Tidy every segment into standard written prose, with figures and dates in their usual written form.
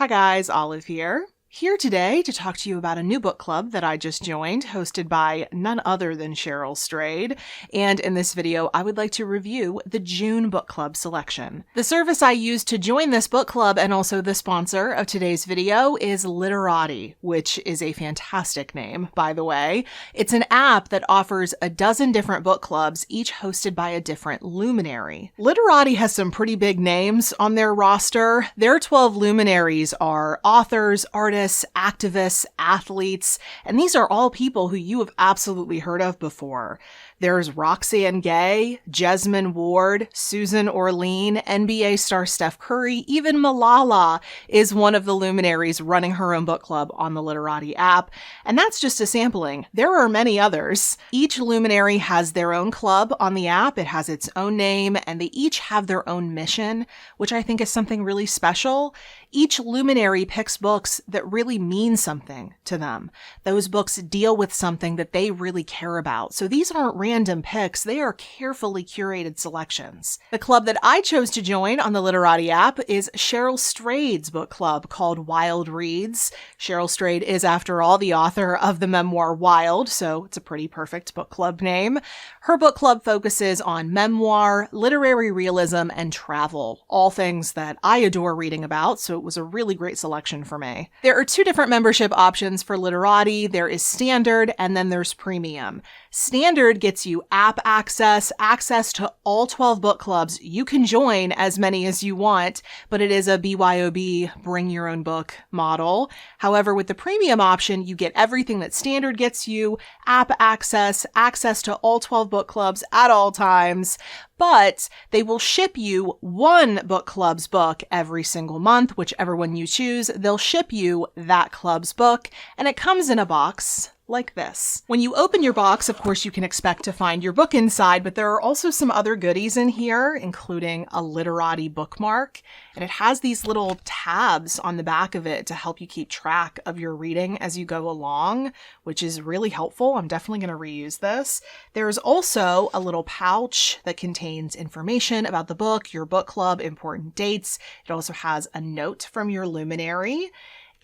Hi guys, Olive here. Here today to talk to you about a new book club that I just joined, hosted by none other than Cheryl Strayed. And in this video, I would like to review the June book club selection. The service I used to join this book club and also the sponsor of today's video is Literati, which is a fantastic name, by the way. It's an app that offers a dozen different book clubs, each hosted by a different luminary. Literati has some pretty big names on their roster. Their 12 luminaries are authors, artists, activists, athletes, and these are all people who you have absolutely heard of before. There's Roxanne Gay, Jesmyn Ward, Susan Orlean, NBA star Steph Curry, even Malala is one of the luminaries running her own book club on the Literati app, and that's just a sampling. There are many others. Each luminary has their own club on the app, it has its own name, and they each have their own mission, which I think is something really special. Each luminary picks books that really mean something to them. Those books deal with something that they really care about. So these aren't random picks, they are carefully curated selections. The club that I chose to join on the Literati app is Cheryl Strayed's book club called Wild Reads. Cheryl Strayed is, after all, the author of the memoir Wild, so it's a pretty perfect book club name. Her book club focuses on memoir, literary realism, and travel, all things that I adore reading about, so it was a really great selection for me. There are two different membership options for Literati. There is Standard, and then there's Premium. Standard gets you app access to all 12 book clubs. You can join as many as you want, but it is a BYOB, bring your own book model. However, with the Premium option, you get everything that Standard gets you, app access to all 12 book clubs at all times, but they will ship you one book club's book every single month, whichever one you choose. They'll ship you that club's book, and it comes in a box like this. When you open your box, of course, you can expect to find your book inside, but there are also some other goodies in here, including a Literati bookmark, and it has these little tabs on the back of it to help you keep track of your reading as you go along, which is really helpful. I'm definitely going to reuse this. There's also a little pouch that contains information about the book, your book club, important dates. It also has a note from your luminary.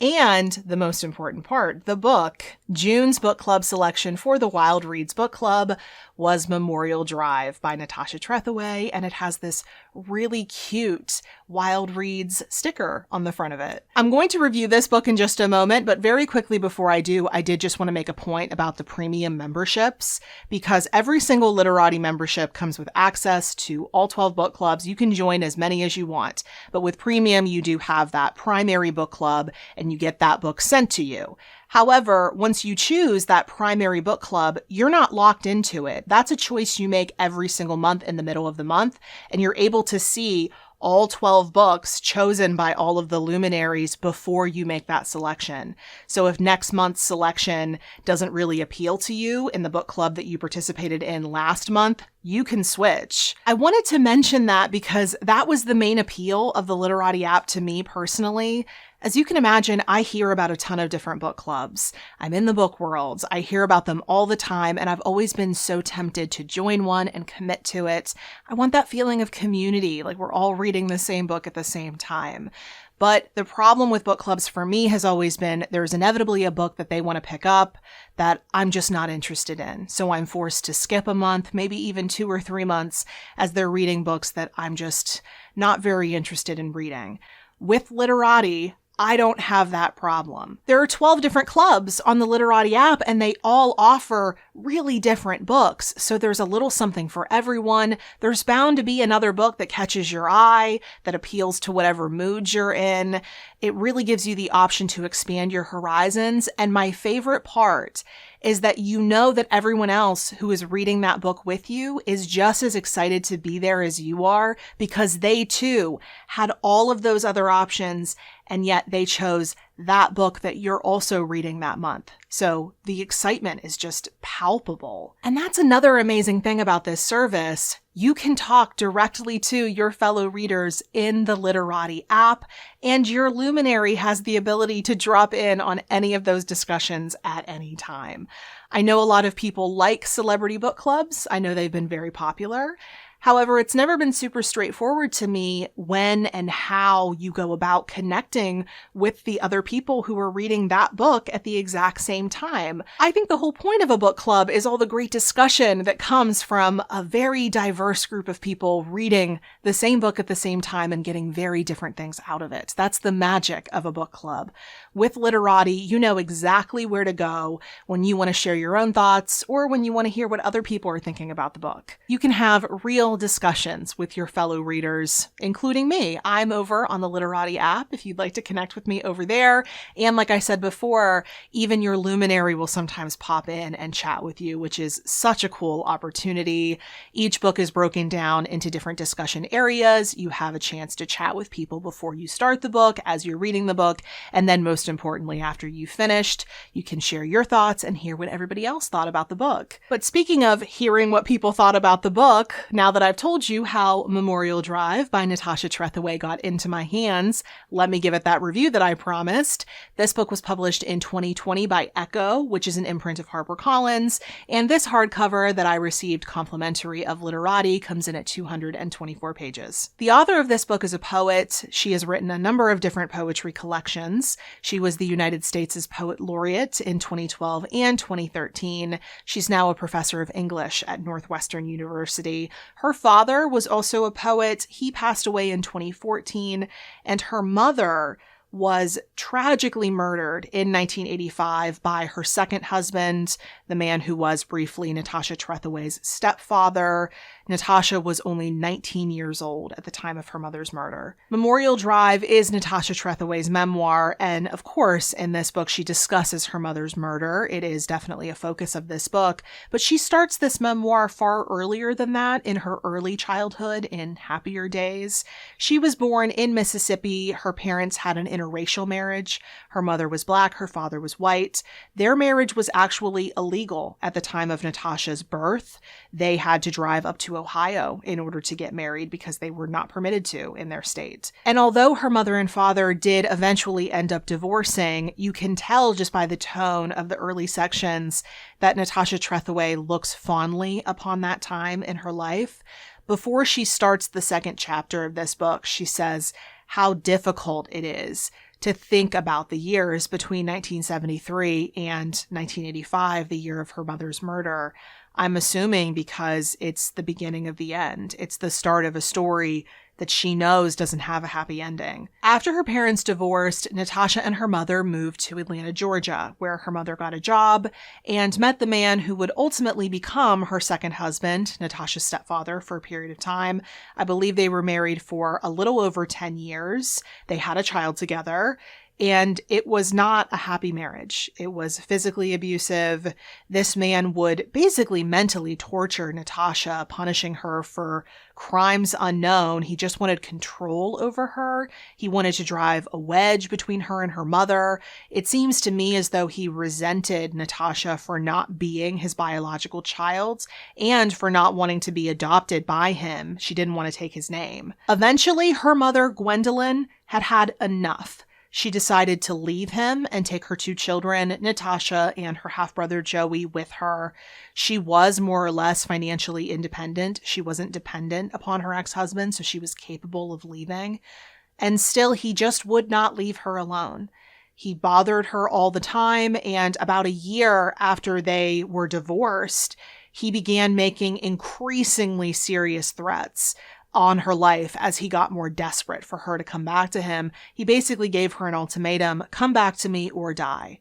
And the most important part, the book, June's book club selection for the Wild Reads book club was Memorial Drive by Natasha Trethewey, and it has this really cute Wild Reads sticker on the front of it. I'm going to review this book in just a moment, but very quickly before I do, I did just want to make a point about the premium memberships, because every single Literati membership comes with access to all 12 book clubs. You can join as many as you want, but with premium, you do have that primary book club, and you get that book sent to you. However, once you choose that primary book club, you're not locked into it. That's a choice you make every single month in the middle of the month, and you're able to see all 12 books chosen by all of the luminaries before you make that selection. So if next month's selection doesn't really appeal to you in the book club that you participated in last month, you can switch. I wanted to mention that because that was the main appeal of the Literati app to me personally. As you can imagine, I hear about a ton of different book clubs. I'm in the book world. I hear about them all the time, and I've always been so tempted to join one and commit to it. I want that feeling of community, like we're all reading the same book at the same time. But the problem with book clubs for me has always been there's inevitably a book that they want to pick up that I'm just not interested in. So I'm forced to skip a month, maybe even 2 or 3 months, as they're reading books that I'm just not very interested in reading. With Literati, I don't have that problem. There are 12 different clubs on the Literati app, and they all offer really different books. So there's a little something for everyone. There's bound to be another book that catches your eye, that appeals to whatever mood you're in. It really gives you the option to expand your horizons. And my favorite part is that you know that everyone else who is reading that book with you is just as excited to be there as you are, because they too had all of those other options, and yet they chose that book that you're also reading that month. So the excitement is just palpable. And that's another amazing thing about this service. You can talk directly to your fellow readers in the Literati app, and your luminary has the ability to drop in on any of those discussions at any time. I know a lot of people like celebrity book clubs. I know they've been very popular. However, it's never been super straightforward to me when and how you go about connecting with the other people who are reading that book at the exact same time. I think the whole point of a book club is all the great discussion that comes from a very diverse group of people reading the same book at the same time and getting very different things out of it. That's the magic of a book club. With Literati, you know exactly where to go when you want to share your own thoughts or when you want to hear what other people are thinking about the book. You can have real discussions with your fellow readers, including me. I'm over on the Literati app if you'd like to connect with me over there. And like I said before, even your luminary will sometimes pop in and chat with you, which is such a cool opportunity. Each book is broken down into different discussion areas. You have a chance to chat with people before you start the book, as you're reading the book, and then most importantly, after you've finished, you can share your thoughts and hear what everybody else thought about the book. But speaking of hearing what people thought about the book, now that I've told you how Memorial Drive by Natasha Trethewey got into my hands, let me give it that review that I promised. This book was published in 2020 by Echo, which is an imprint of HarperCollins, and this hardcover that I received complimentary of Literati comes in at 224 pages. The author of this book is a poet. She has written a number of different poetry collections. She was the United States' Poet Laureate in 2012 and 2013. She's now a professor of English at Northwestern University. Her father was also a poet. He passed away in 2014, and her mother was tragically murdered in 1985 by her second husband, the man who was briefly Natasha Trethewey's stepfather. Natasha was only 19 years old at the time of her mother's murder. Memorial Drive is Natasha Trethewey's memoir, and of course, in this book, she discusses her mother's murder. It is definitely a focus of this book, but she starts this memoir far earlier than that, in her early childhood, in happier days. She was born in Mississippi. Her parents had an interracial marriage. Her mother was Black, her father was white. Their marriage was actually illegal at the time of Natasha's birth. They had to drive up to Ohio in order to get married because they were not permitted to in their state. And although her mother and father did eventually end up divorcing, you can tell just by the tone of the early sections that Natasha Trethewey looks fondly upon that time in her life. Before she starts the second chapter of this book, she says how difficult it is to think about the years between 1973 and 1985, the year of her mother's murder. I'm assuming because it's the beginning of the end. It's the start of a story that she knows doesn't have a happy ending. After her parents divorced, Natasha and her mother moved to Atlanta, Georgia, where her mother got a job and met the man who would ultimately become her second husband, Natasha's stepfather, for a period of time. I believe they were married for a little over 10 years. They had a child together. And it was not a happy marriage. It was physically abusive. This man would basically mentally torture Natasha, punishing her for crimes unknown. He just wanted control over her. He wanted to drive a wedge between her and her mother. It seems to me as though he resented Natasha for not being his biological child and for not wanting to be adopted by him. She didn't want to take his name. Eventually, her mother, Gwendolyn, had had enough. She decided to leave him and take her two children, Natasha and her half-brother Joey, with her. She was more or less financially independent. She wasn't dependent upon her ex-husband, so she was capable of leaving. And still, he just would not leave her alone. He bothered her all the time, and about a year after they were divorced, he began making increasingly serious threats on her life as he got more desperate for her to come back to him. He basically gave her an ultimatum: come back to me or die.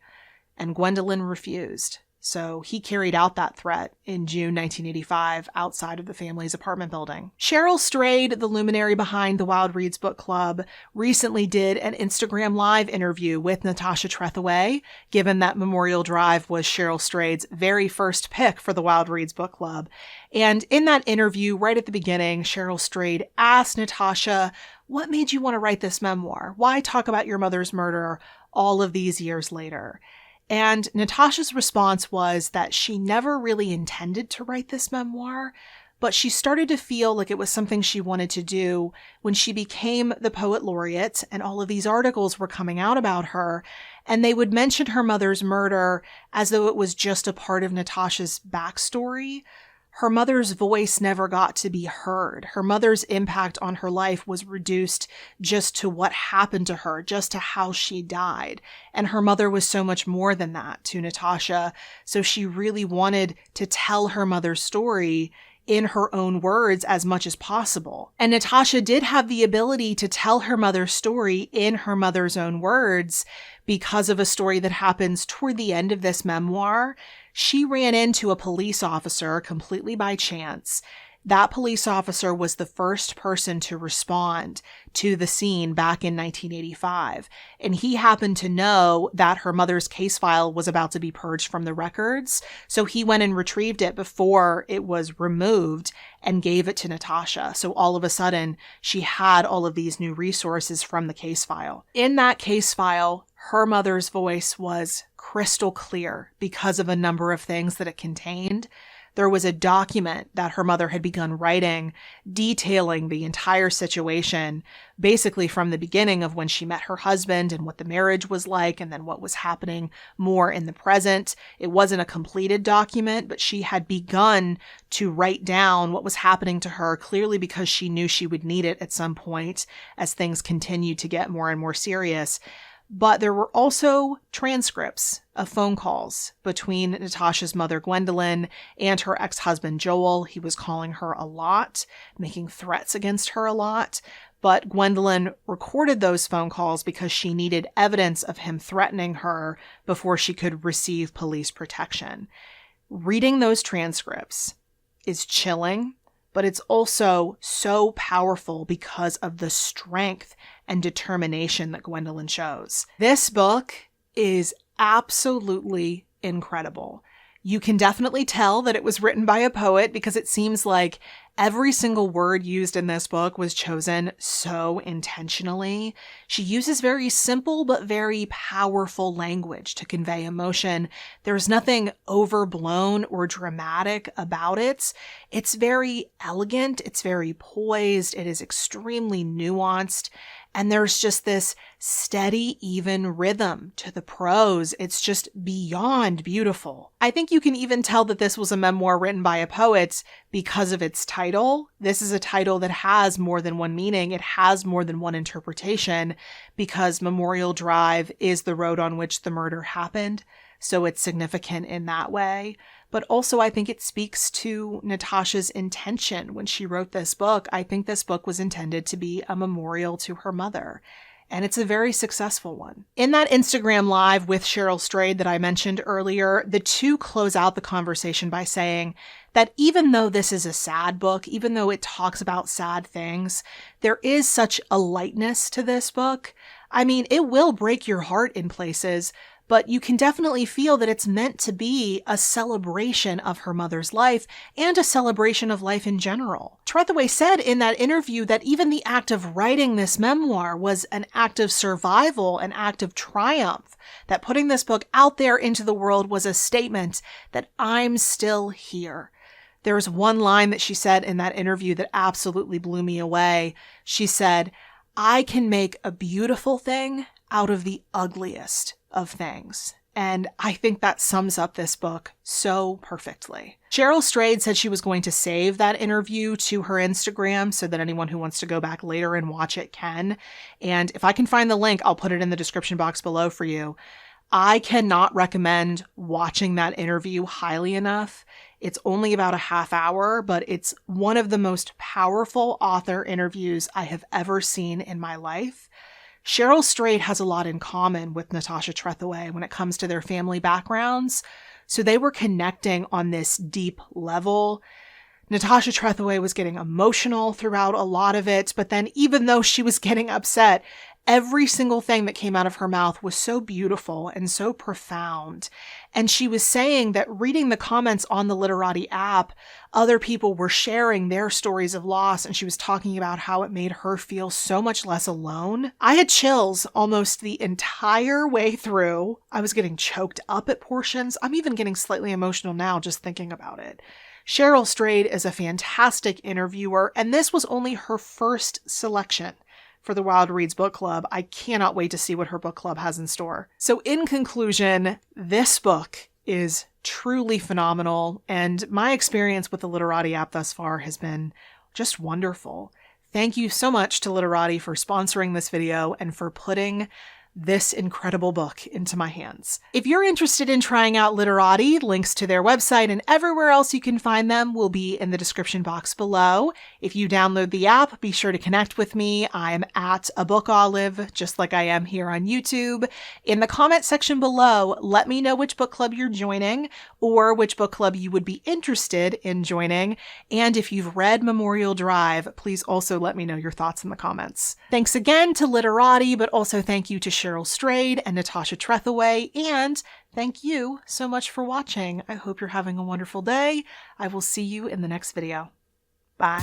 And Gwendolyn refused. So he carried out that threat in June 1985 outside of the family's apartment building. Cheryl Strayed, the luminary behind the Wild Reads Book Club, recently did an Instagram Live interview with Natasha Trethewey, given that Memorial Drive was Cheryl Strayed's very first pick for the Wild Reads Book Club. And in that interview, right at the beginning, Cheryl Strayed asked Natasha, what made you want to write this memoir? Why talk about your mother's murder all of these years later? And Natasha's response was that she never really intended to write this memoir, but she started to feel like it was something she wanted to do when she became the Poet Laureate and all of these articles were coming out about her, and they would mention her mother's murder as though it was just a part of Natasha's backstory. her mother's voice never got to be heard. Her mother's impact on her life was reduced just to what happened to her, just to how she died. And her mother was so much more than that to Natasha. So she really wanted to tell her mother's story in her own words as much as possible. And Natasha did have the ability to tell her mother's story in her mother's own words because of a story that happens toward the end of this memoir. She ran into a police officer completely by chance. That police officer was the first person to respond to the scene back in 1985. And he happened to know that her mother's case file was about to be purged from the records. So he went and retrieved it before it was removed and gave it to Natasha. So all of a sudden, she had all of these new resources from the case file. In that case file, her mother's voice was crystal clear because of a number of things that it contained. There was a document that her mother had begun writing detailing the entire situation, basically from the beginning of when she met her husband and what the marriage was like, and then what was happening more in the present. It wasn't a completed document, but she had begun to write down what was happening to her, clearly because she knew she would need it at some point as things continued to get more and more serious. But there were also transcripts of phone calls between Natasha's mother, Gwendolyn, and her ex-husband, Joel. He was calling her a lot, making threats against her a lot. But Gwendolyn recorded those phone calls because she needed evidence of him threatening her before she could receive police protection. Reading those transcripts is chilling, but it's also so powerful because of the strength and determination that Gwendolyn shows. This book is absolutely incredible. You can definitely tell that it was written by a poet because it seems like every single word used in this book was chosen so intentionally. She uses very simple but very powerful language to convey emotion. There's nothing overblown or dramatic about it. It's very elegant. It's very poised. It is extremely nuanced. And there's just this steady, even rhythm to the prose. It's just beyond beautiful. I think you can even tell that this was a memoir written by a poet because of its title. This is a title that has more than one meaning. It has more than one interpretation because Memorial Drive is the road on which the murder happened. So it's significant in that way. But also I think it speaks to Natasha's intention when she wrote this book. I think this book was intended to be a memorial to her mother. And it's a very successful one. In that Instagram live with Cheryl Strayed that I mentioned earlier, the two close out the conversation by saying that even though this is a sad book, even though it talks about sad things, there is such a lightness to this book. I mean, it will break your heart in places, but you can definitely feel that it's meant to be a celebration of her mother's life and a celebration of life in general. Trethewey said in that interview that even the act of writing this memoir was an act of survival, an act of triumph, that putting this book out there into the world was a statement that I'm still here. There's one line that she said in that interview that absolutely blew me away. She said, "I can make a beautiful thing out of the ugliest of things." And I think that sums up this book so perfectly. Cheryl Strayed said she was going to save that interview to her Instagram so that anyone who wants to go back later and watch it can. And if I can find the link, I'll put it in the description box below for you. I cannot recommend watching that interview highly enough. It's only about a half hour, but it's one of the most powerful author interviews I have ever seen in my life. Cheryl Strayed has a lot in common with Natasha Trethewey when it comes to their family backgrounds. So they were connecting on this deep level. Natasha Trethewey was getting emotional throughout a lot of it, but then even though she was getting upset, every single thing that came out of her mouth was so beautiful and so profound. And she was saying that reading the comments on the Literati app, other people were sharing their stories of loss, and she was talking about how it made her feel so much less alone. I had chills almost the entire way through. I was getting choked up at portions. I'm even getting slightly emotional now just thinking about it. Cheryl Strayed is a fantastic interviewer, and this was only her first selection for the Wild Reads Book Club. I cannot wait to see what her book club has in store. So in conclusion, this book is truly phenomenal, and my experience with the Literati app thus far has been just wonderful. Thank you so much to Literati for sponsoring this video and for putting this incredible book into my hands. If you're interested in trying out Literati, links to their website and everywhere else you can find them will be in the description box below. If you download the app, be sure to connect with me. I am at A Book Olive, just like I am here on YouTube. In the comment section below, let me know which book club you're joining or which book club you would be interested in joining. And if you've read Memorial Drive, please also let me know your thoughts in the comments. Thanks again to Literati, but also thank you to Cheryl Strayed and Natasha Trethaway, and thank you so much for watching. I hope you're having a wonderful day. I will see you in the next video. Bye.